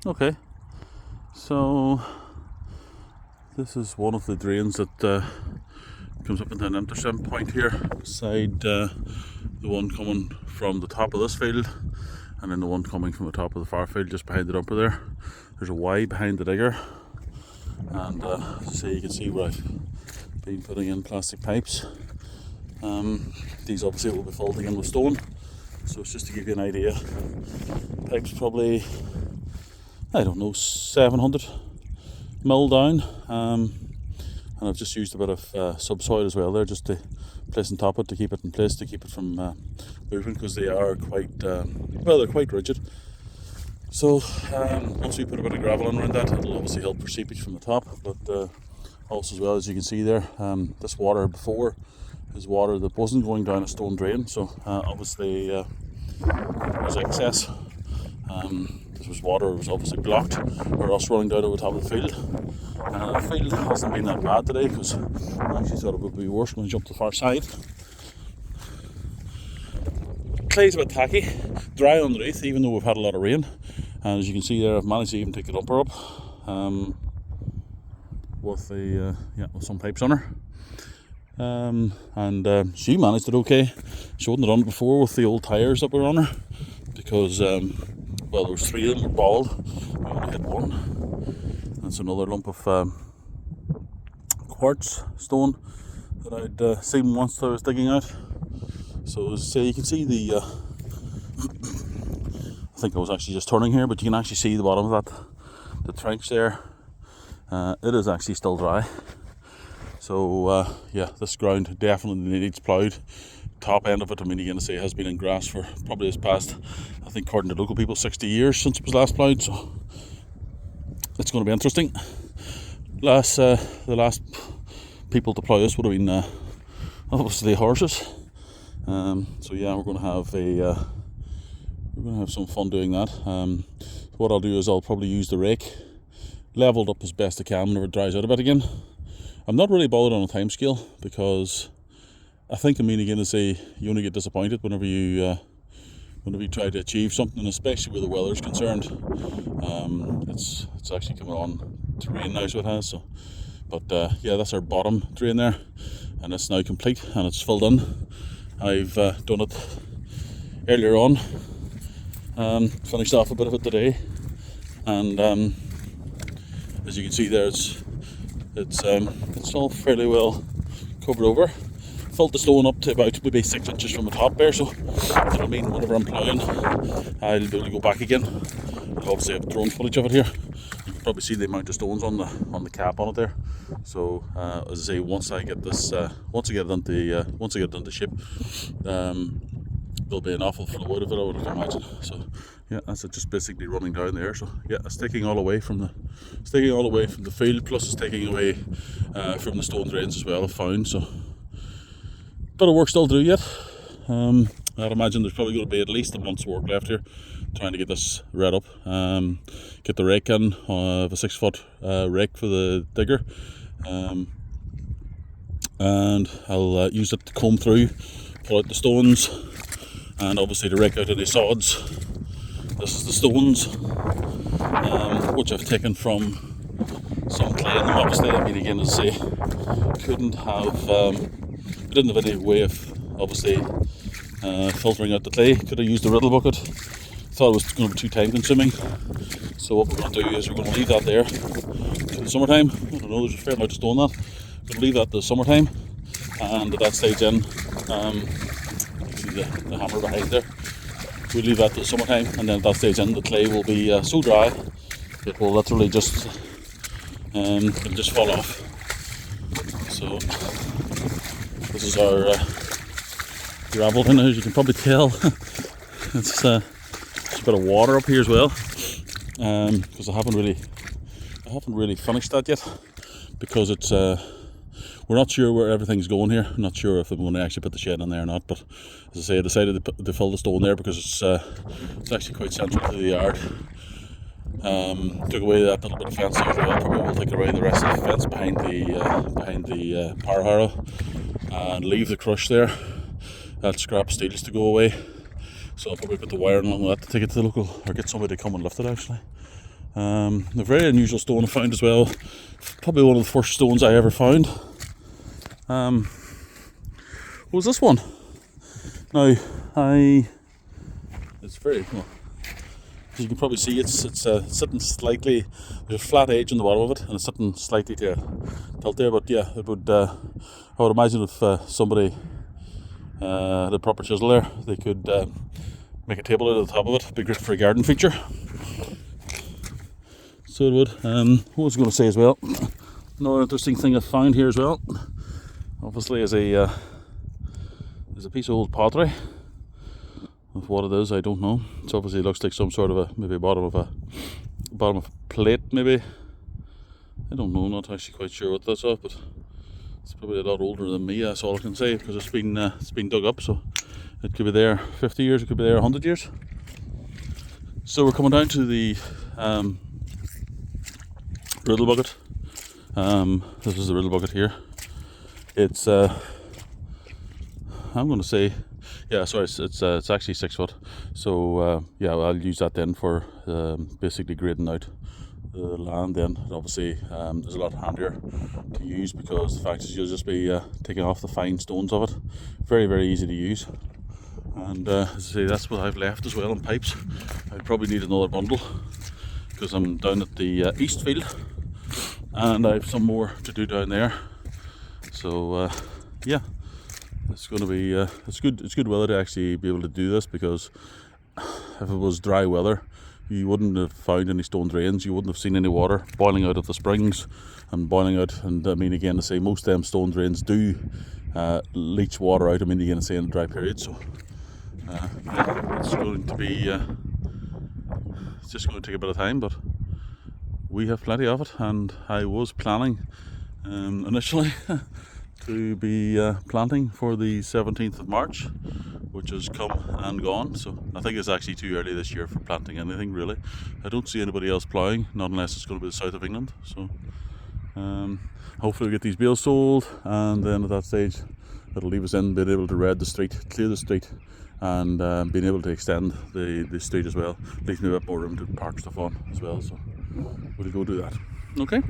Okay, so this is one of the drains that comes up into an intercept point here beside the one coming from the top of this field, and then the one coming from the top of the far field just behind the dumper there. There's a Y behind the digger, and so you can see where I've been putting in plastic pipes. These obviously will be folding in with stone, so it's just to give you an idea. Pipes probably, I don't know, 700 mil down, and I've just used a bit of subsoil as well there, just to place on top of it, to keep it in place, to keep it from moving, because they are quite they're quite rigid. So once we put a bit of gravel in around that, it'll obviously help for seepage from the top, but also, as well, as you can see there, this water before is water that wasn't going down a stone drain, so obviously there's excess. This was water that was obviously blocked, or else running down over the top of the field. The field hasn't been that bad today, because I actually thought it would be worse when I jumped to the far side. Clay's a bit tacky, dry underneath, even though we've had a lot of rain. And as you can see there, I've managed to even take the dumper up with some pipes on her. She managed it okay. She wouldn't have done it before with the old tyres that were on her, because there was 3 of them were bald. We only had one. That's another lump of quartz stone that I'd seen once I was digging out. So as I say, you can see the I think I was actually just turning here, but you can actually see the bottom of that, the trench there. It is actually still dry. So this ground definitely needs ploughed. Top end of it, I mean, you're going to say, has been in grass for probably this past, I think, according to local people, 60 years since it was last ploughed. So it's going to be interesting. The last people to plough this would have been obviously horses. So yeah, we're going to have some fun doing that. What I'll do is I'll probably use the rake, leveled up as best I can whenever it dries out a bit again. I'm not really bothered on a time scale, because I think, I mean, again, to say, you only get disappointed whenever you try to achieve something, especially where the weather's concerned. It's actually coming on to rain now, so it has. So, but that's our bottom drain there, and it's now complete and it's filled in. I've done it earlier on, finished off a bit of it today, and as you can see there, it's all fairly well covered over. Filled the stone up to about maybe 6 inches from the top there, so that'll mean whenever I'm ploughing, I'll be able to go back again. I'll obviously have drone footage of it here. You can probably see the amount of stones on the cap on it there. So as I say, once I get it into ship, there'll be an awful flow out of it, I would imagine. So yeah, that's it, just basically running down there. So yeah, it's taking all away from the field, plus it's taking away from the stone drains as well, I've found. So bit of work still to do yet. I'd imagine there's probably going to be at least a month's work left here, trying to get this red up. Get the rake in, a 6-foot rake for the digger, and I'll use it to comb through, pull out the stones, and obviously to rake out any sods. This is the stones, which I've taken from some clay in them. Obviously, I mean, again, as I say, we didn't have any way of obviously filtering out the clay. Could have used a riddle bucket. Thought it was going to be too time consuming. So what we're going to do is we're going to leave that there till the summertime. I don't know, there's a fair amount of stone that. We're going to leave that till the summertime, and at that stage in, you can see the hammer behind there. We'll leave that till the summertime, and then at that stage in, the clay will be so dry it will literally just it'll just fall off. So this is our gravel in, as you can probably tell. It's a bit of water up here as well, because I haven't really finished that yet, because it's we're not sure where everything's going here. I'm not sure if I'm going to actually put the shed in there or not, but as I say, I decided to fill the stone there because it's actually quite central to the yard. Took away that little bit of fence as well. Probably will take away the rest of the fence behind the power harrow, and leave the crush there. That scrap steel is to go away, so I'll probably put the wiring along with that to take it to the local, or get somebody to come and lift it actually. A very unusual stone I found as well. Probably one of the first stones I ever found. What was this one? Now, it's very, well, as you can probably see, it's sitting slightly, there's a flat edge on the bottom of it, and it's sitting slightly to tilt there, but yeah, it would, I would imagine if somebody had a proper chisel there, they could make a table out of the top of it. It'd be great for a garden feature. So it would. What was I going to say as well? Another interesting thing I found here as well, obviously, is a piece of old pottery. Of what it is, I don't know. It obviously looks like some sort of maybe bottom of a plate, maybe. I don't know. Not actually quite sure what that's of, but it's probably a lot older than me. That's all I can say, because it's been dug up. So it could be there 50 years. It could be there 100 years. So we're coming down to the riddle bucket. This is the riddle bucket here. It's I'm going to say, yeah, sorry, it's actually 6 foot. So yeah, I'll use that then for basically grading out the land. Then obviously is a lot handier to use, because the fact is you'll just be taking off the fine stones of it. Very, very easy to use. And as I say, that's what I've left as well in pipes. I'd probably need another bundle, because I'm down at the east field, and I have some more to do down there. So yeah, it's going to be it's good weather to actually be able to do this, because if it was dry weather, you wouldn't have found any stone drains. You wouldn't have seen any water boiling out of the springs and boiling out. And I mean, again, to say, most of them stone drains do leach water out. I mean, again, to say, in a dry period. So yeah, it's going to be it's just going to take a bit of time, but we have plenty of it. And I was planning initially to be planting for the 17th of March, which has come and gone. So I think it's actually too early this year for planting anything, really. I don't see anybody else ploughing, not unless it's going to be the south of England. So hopefully we'll get these bales sold, and then at that stage it'll leave us in being able to red the street, clear the street, and being able to extend the street as well. Leaves me a bit more room to park stuff on as well, so we'll go do that. Okay.